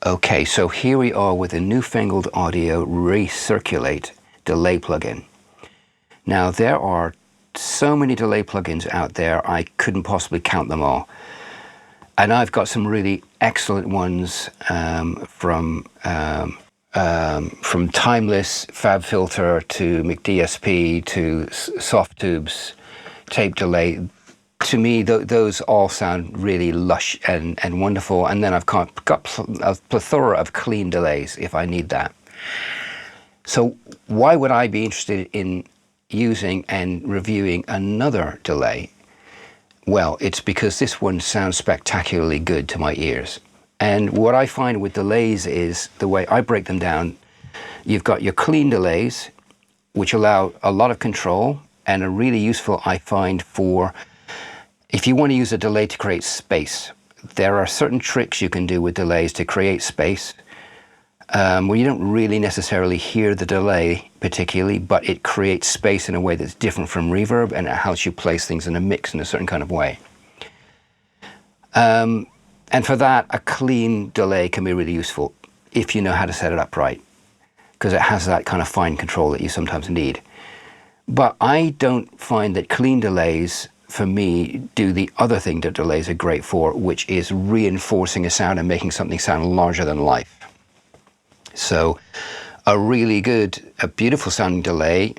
Okay, so here we are with the Newfangled Audio Recirculate delay plugin. Now there are so many delay plugins out there, I couldn't possibly count them all. And I've got some really excellent ones from Timeless, FabFilter to McDSP to Softtubes, Tape Delay. To me, those all sound really lush and wonderful. And then I've got a plethora of clean delays if I need that. So why would I be interested in using and reviewing another delay? Well, it's because this one sounds spectacularly good to my ears. And what I find with delays is, the way I break them down, you've got your clean delays, which allow a lot of control and are really useful, I find, for if you want to use a delay to create space. There are certain tricks you can do with delays to create space where you don't really necessarily hear the delay particularly, but it creates space in a way that's different from reverb, and it helps you place things in a mix in a certain kind of way. And for that, a clean delay can be really useful if you know how to set it up right, because it has that kind of fine control that you sometimes need. But I don't find that clean delays, for me, do the other thing that delays are great for, which is reinforcing a sound and making something sound larger than life. So a really good, a beautiful sounding delay,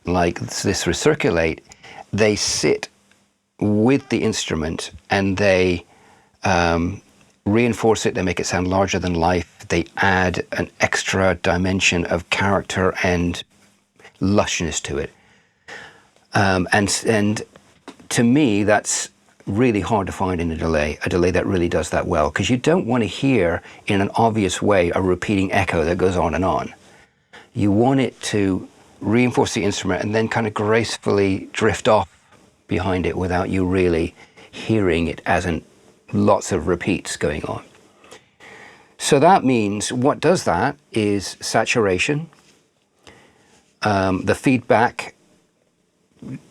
like this Recirculate, they sit with the instrument and they reinforce it, they make it sound larger than life, they add an extra dimension of character and lushness to it. And to me, that's really hard to find in a delay that really does that well, because you don't want to hear in an obvious way a repeating echo that goes on and on. You want it to reinforce the instrument and then kind of gracefully drift off behind it without you really hearing it as in lots of repeats going on. So that means what does that is saturation, the feedback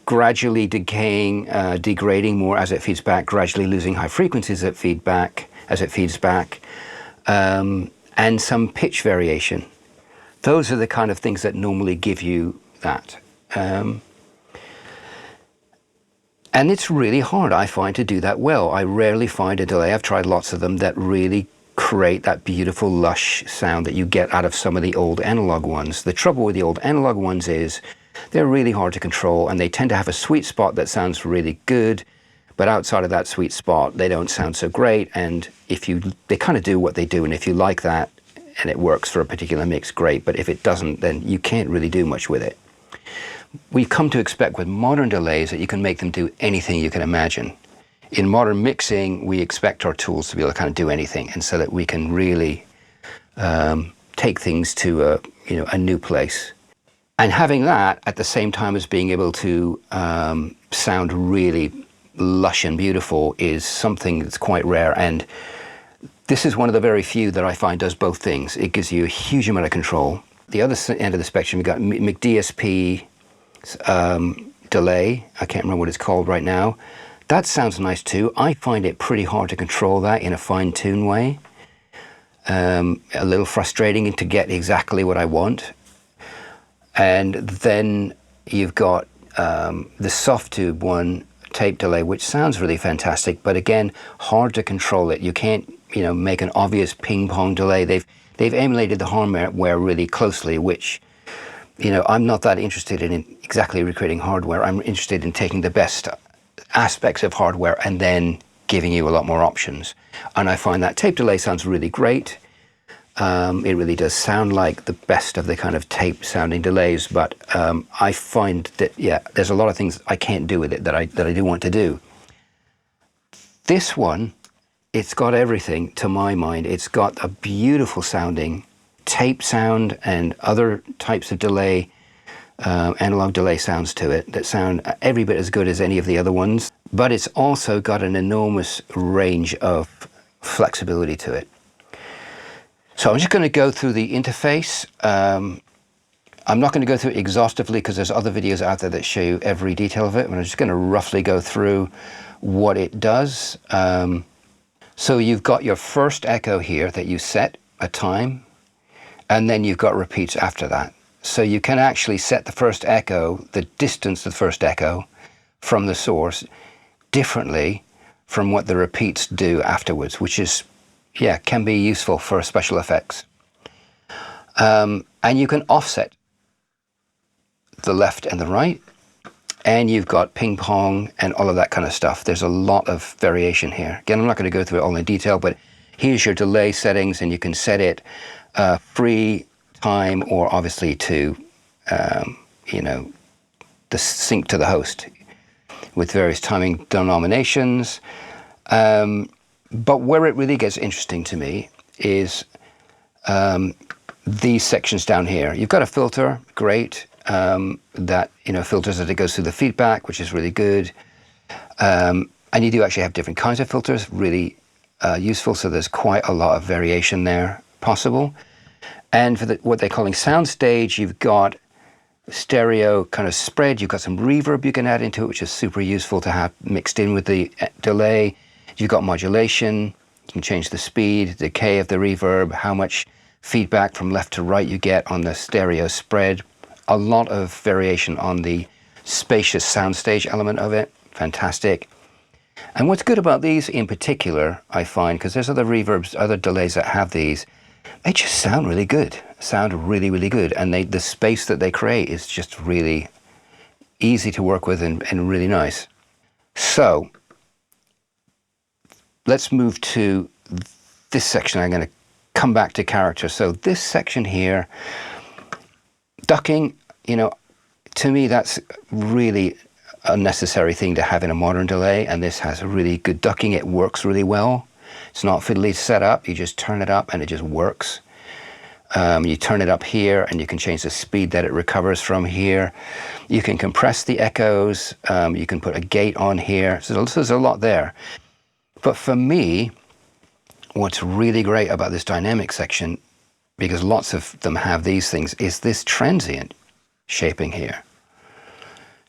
gradually decaying, degrading more as it feeds back, gradually losing high frequencies as it feeds back, and some pitch variation. Those are the kind of things that normally give you that. And it's really hard, I find, to do that well. I rarely find a delay, I've tried lots of them, that really create that beautiful lush sound that you get out of some of the old analog ones. The trouble with the old analog ones is they're really hard to control, and they tend to have a sweet spot that sounds really good, but outside of that sweet spot, they don't sound so great. And they kind of do what they do, and if you like that and it works for a particular mix, great. But if it doesn't, then you can't really do much with it. We've come to expect with modern delays that you can make them do anything you can imagine. In modern mixing, we expect our tools to be able to kind of do anything, and so that we can really take things to a new place. And having that at the same time as being able to sound really lush and beautiful is something that's quite rare. And this is one of the very few that I find does both things. It gives you a huge amount of control. The other end of the spectrum, you've got McDSP delay. I can't remember what it's called right now. That sounds nice too. I find it pretty hard to control that in a fine-tuned way. A little frustrating to get exactly what I want. And then you've got the soft tube one, tape delay, which sounds really fantastic, but again, hard to control it. You can't, make an obvious ping pong delay. They've emulated the hardware really closely, which, I'm not that interested in exactly recreating hardware. I'm interested in taking the best aspects of hardware and then giving you a lot more options. And I find that tape delay sounds really great. It really does sound like the best of the kind of tape sounding delays, but I find that, there's a lot of things I can't do with it that I do want to do. This one, it's got everything to my mind. It's got a beautiful sounding tape sound and other types of delay, analog delay sounds to it that sound every bit as good as any of the other ones, but it's also got an enormous range of flexibility to it. So I'm just going to go through the interface. I'm not going to go through it exhaustively because there's other videos out there that show you every detail of it, but I'm just going to roughly go through what it does. So you've got your first echo here that you set a time, and then you've got repeats after that. So you can actually set the first echo, the distance of the first echo from the source, differently from what the repeats do afterwards, which is, yeah, can be useful for special effects. And you can offset the left and the right, and you've got ping pong and all of that kind of stuff. There's a lot of variation here. Again, I'm not going to go through it all in detail, but here's your delay settings, and you can set it free, time, or obviously to, you know, the sync to the host with various timing denominations. But where it really gets interesting to me is these sections down here. You've got a filter, great, that, you know, filters as it goes through the feedback, which is really good. And you do actually have different kinds of filters, really useful. So there's quite a lot of variation there possible. And for what they're calling soundstage, you've got stereo kind of spread. You've got some reverb you can add into it, which is super useful to have mixed in with the delay. You've got modulation. You can change the speed, decay of the reverb, how much feedback from left to right you get on the stereo spread. A lot of variation on the spacious soundstage element of it. Fantastic. And what's good about these in particular, I find, because there's other reverbs, other delays that have these, they just sound really good. Sound really, really good. And the space that they create is just really easy to work with and really nice. So let's move to this section. I'm going to come back to character. So this section here, ducking, you know, to me, that's really a necessary thing to have in a modern delay. And this has a really good ducking. It works really well. It's not fiddly set up. You just turn it up and it just works. You turn it up here and you can change the speed that it recovers from here. You can compress the echoes. You can put a gate on here. So there's a lot there. But for me, what's really great about this dynamic section, because lots of them have these things, is this transient shaping here.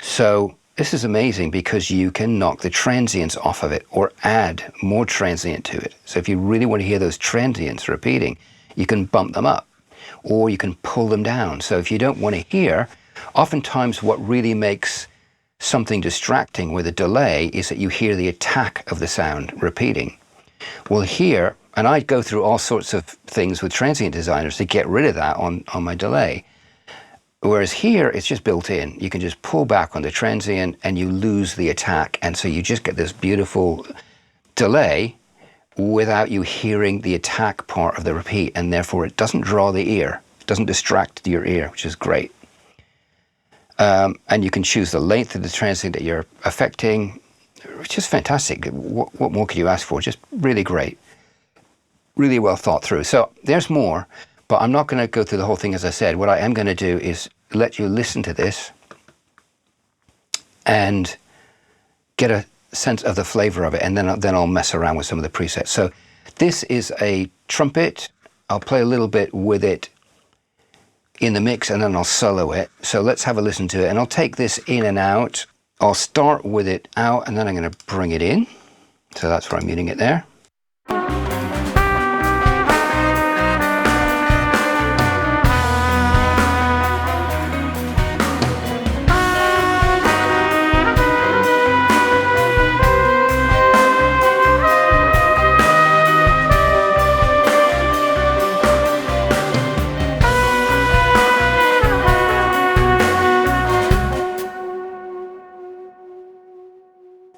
So this is amazing because you can knock the transients off of it or add more transient to it. So if you really want to hear those transients repeating, you can bump them up or you can pull them down. So if you don't want to hear, oftentimes what really makes something distracting with a delay is that you hear the attack of the sound repeating. Well, here, and I go through all sorts of things with transient designers to get rid of that on my delay. Whereas here, it's just built in. You can just pull back on the transient and you lose the attack. And so you just get this beautiful delay without you hearing the attack part of the repeat. And therefore, it doesn't draw the ear. It doesn't distract your ear, which is great. And you can choose the length of the transient that you're affecting, which is fantastic. What more could you ask for? Just really great. Really well thought through. So there's more, but I'm not going to go through the whole thing as I said. What I am going to do is let you listen to this and get a sense of the flavor of it, and then I'll mess around with some of the presets. So this is a trumpet. I'll play a little bit with it in the mix and then I'll solo it. So let's have a listen to it, and I'll take this in and out. I'll start with it out and then I'm going to bring it in. So that's where I'm muting it there.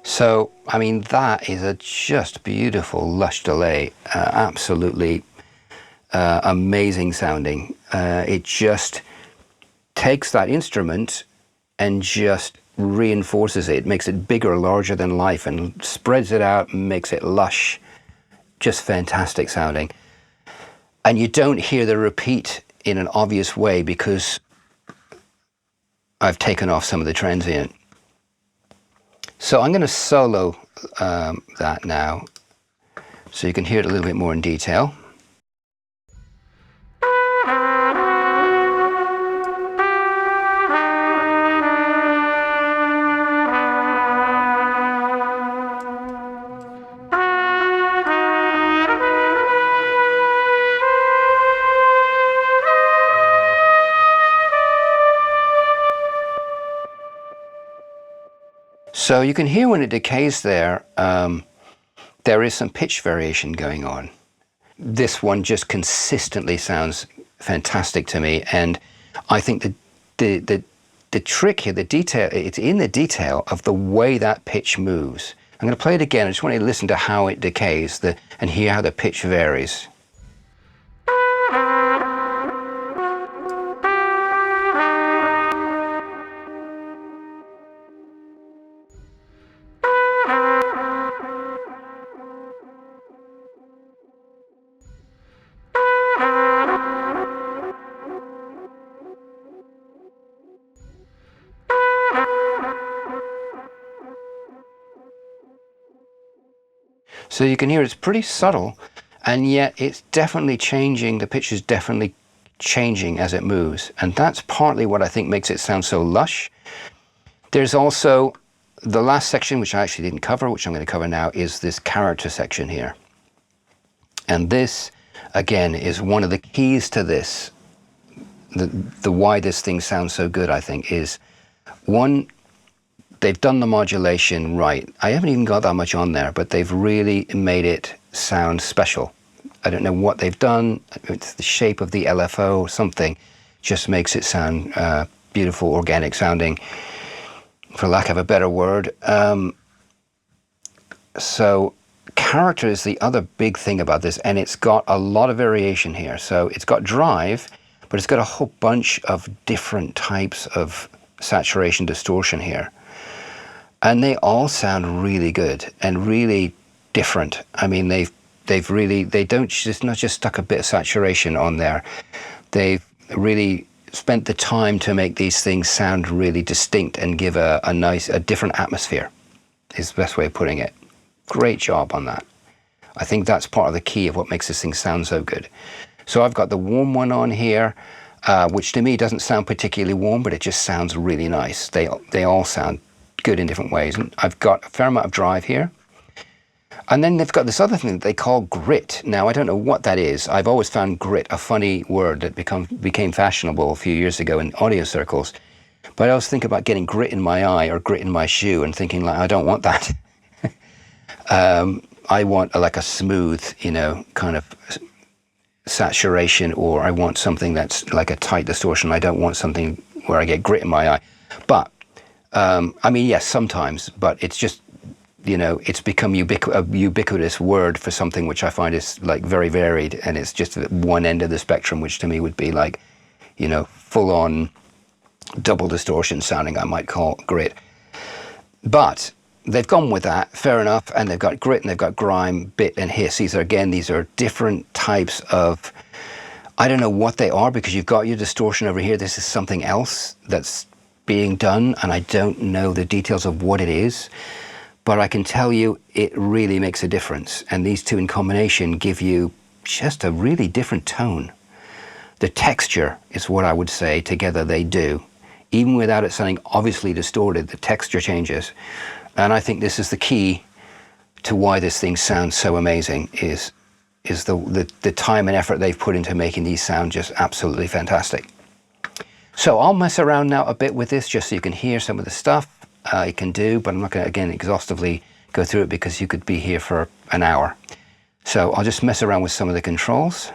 So, I mean, that is a just beautiful, lush delay. Absolutely amazing sounding. It just takes that instrument and just reinforces it, makes it bigger, larger than life, and spreads it out and makes it lush. Just fantastic sounding. And you don't hear the repeat in an obvious way because I've taken off some of the transient. So I'm going to solo that now so you can hear it a little bit more in detail. So you can hear when it decays there, there is some pitch variation going on. This one just consistently sounds fantastic to me, and I think the trick here, the detail, it's in the detail of the way that pitch moves. I'm going to play it again. I just want you to listen to how it decays and hear how the pitch varies. So you can hear it's pretty subtle, and yet it's definitely changing. The pitch is definitely changing as it moves, and that's partly what I think makes it sound so lush. There's also the last section, which I actually didn't cover, which I'm going to cover now, is this character section here. And this, again, is one of the keys to this. The why this thing sounds so good, I think, is one, they've done the modulation right. I haven't even got that much on there, but they've really made it sound special. I don't know what they've done. It's the shape of the LFO or something just makes it sound beautiful, organic sounding, for lack of a better word. So character is the other big thing about this, and it's got a lot of variation here. So it's got drive, but it's got a whole bunch of different types of saturation distortion here. And they all sound really good and really different. I mean, they don't just not just stuck a bit of saturation on there. They've really spent the time to make these things sound really distinct and give a different atmosphere, is the best way of putting it. Great job on that. I think that's part of the key of what makes this thing sound so good. So I've got the warm one on here, which to me doesn't sound particularly warm, but it just sounds really nice. They all sound good in different ways. And I've got a fair amount of drive here. And then they've got this other thing that they call grit. Now, I don't know what that is. I've always found grit a funny word that became fashionable a few years ago in audio circles. But I always think about getting grit in my eye or grit in my shoe and thinking, like, I don't want that. I want like a smooth, kind of saturation, or I want something that's like a tight distortion. I don't want something where I get grit in my eye. But, I mean, yes, sometimes, but it's just, it's become a ubiquitous word for something which I find is like very varied, and it's just at one end of the spectrum, which to me would be like, full on double distortion sounding, I might call grit. But they've gone with that, fair enough, and they've got grit and they've got grime, bit and hiss. These are different types of, I don't know what they are, because you've got your distortion over here. This is something else that's being done, and I don't know the details of what it is, but I can tell you it really makes a difference. And these two in combination give you just a really different tone. The texture is what I would say together they do. Even without it sounding obviously distorted, the texture changes. And I think this is the key to why this thing sounds so amazing, is the time and effort they've put into making these sound just absolutely fantastic. So I'll mess around now a bit with this just so you can hear some of the stuff it can do, but I'm not going to, again, exhaustively go through it because you could be here for an hour. So I'll just mess around with some of the controls.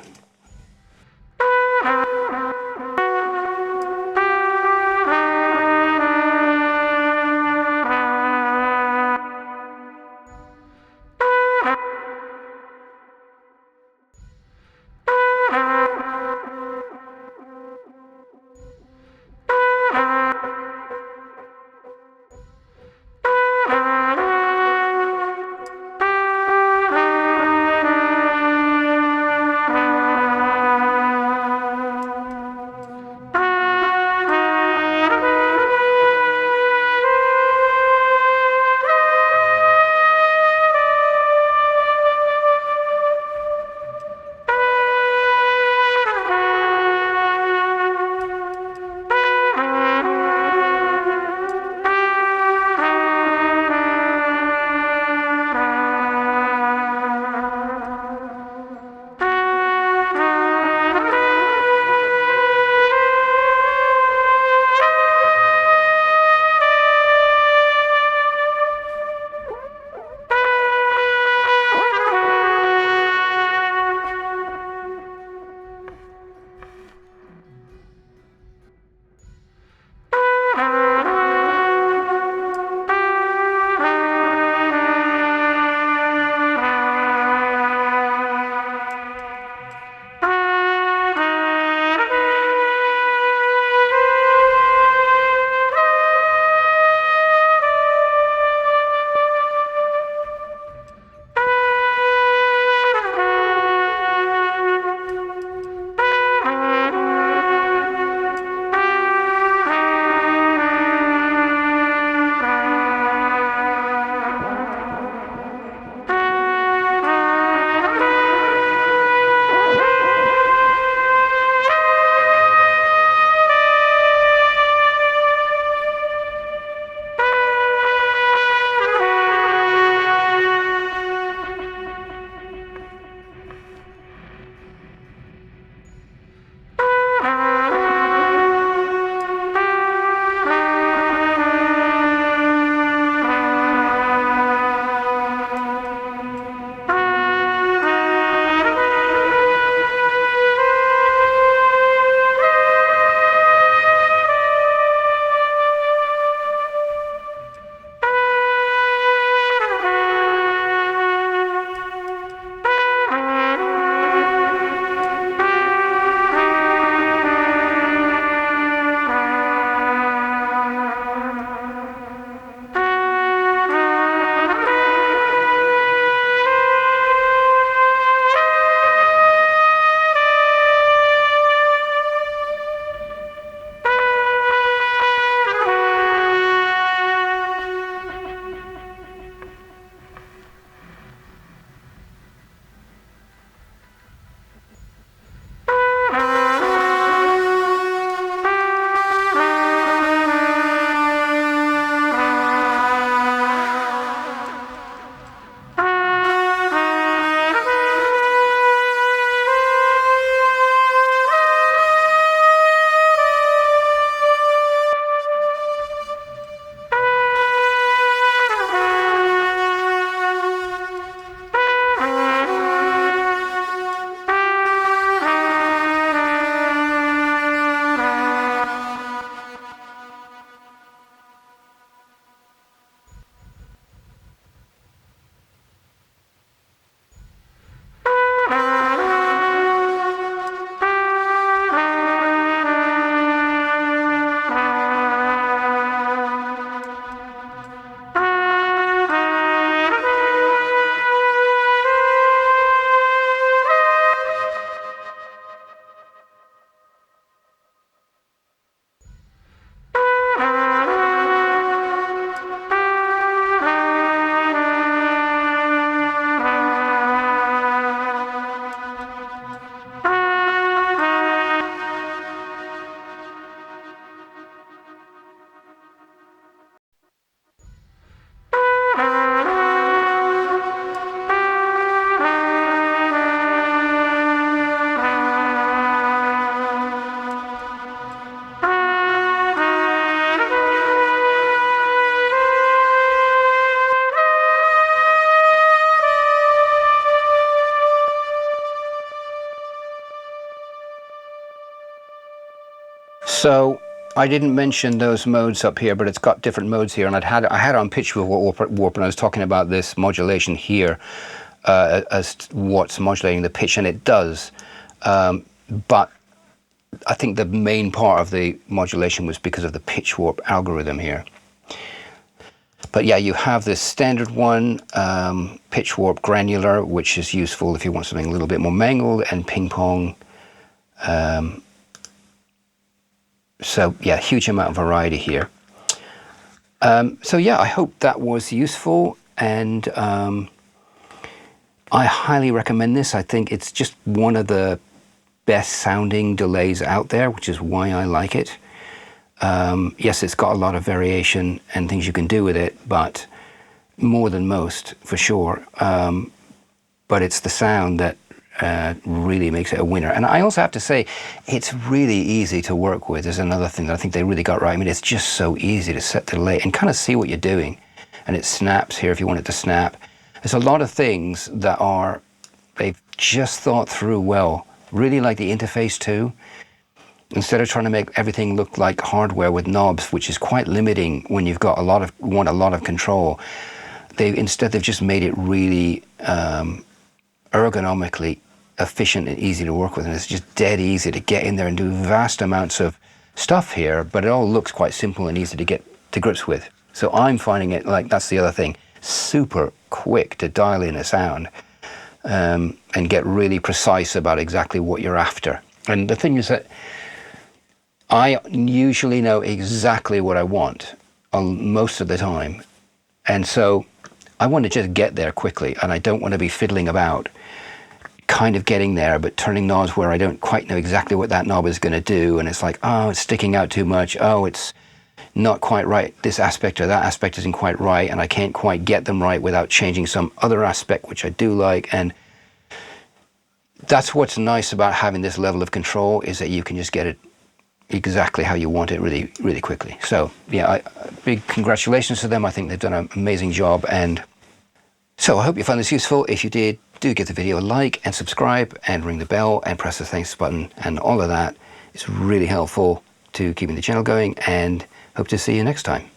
So I didn't mention those modes up here, but it's got different modes here, and I had it on pitch warp, and I was talking about this modulation here as what's modulating the pitch, and it does. But I think the main part of the modulation was because of the pitch warp algorithm here. But yeah, you have this standard one, pitch warp granular, which is useful if you want something a little bit more mangled, and ping pong. So yeah, huge amount of variety here. So yeah, I hope that was useful, and I highly recommend this. I think it's just one of the best sounding delays out there, which is why I like it. Yes, it's got a lot of variation and things you can do with it, but more than most, for sure. But it's the sound that really makes it a winner. And I also have to say, it's really easy to work with. There's another thing that I think they really got right. I mean, it's just so easy to set the delay and kind of see what you're doing. And it snaps here if you want it to snap. There's a lot of things that they've just thought through well. Really like the interface too. Instead of trying to make everything look like hardware with knobs, which is quite limiting when you've got want a lot of control, they've just made it really ergonomically efficient and easy to work with, and it's just dead easy to get in there and do vast amounts of stuff here, but it all looks quite simple and easy to get to grips with. So I'm finding it, like, that's the other thing, super quick to dial in a sound and get really precise about exactly what you're after. And the thing is that I usually know exactly what I want most of the time, and so I want to just get there quickly, and I don't want to be fiddling about kind of getting there but turning knobs where I don't quite know exactly what that knob is going to do, and it's like, oh, it's sticking out too much, oh, it's not quite right, this aspect or that aspect isn't quite right, and I can't quite get them right without changing some other aspect which I do like. And that's what's nice about having this level of control, is that you can just get it exactly how you want it really, really quickly. So yeah, big congratulations to them. I think they've done an amazing job. And so I hope you found this useful. If you did, do give the video a like and subscribe and ring the bell and press the thanks button, and all of that is really helpful to keeping the channel going, and hope to see you next time.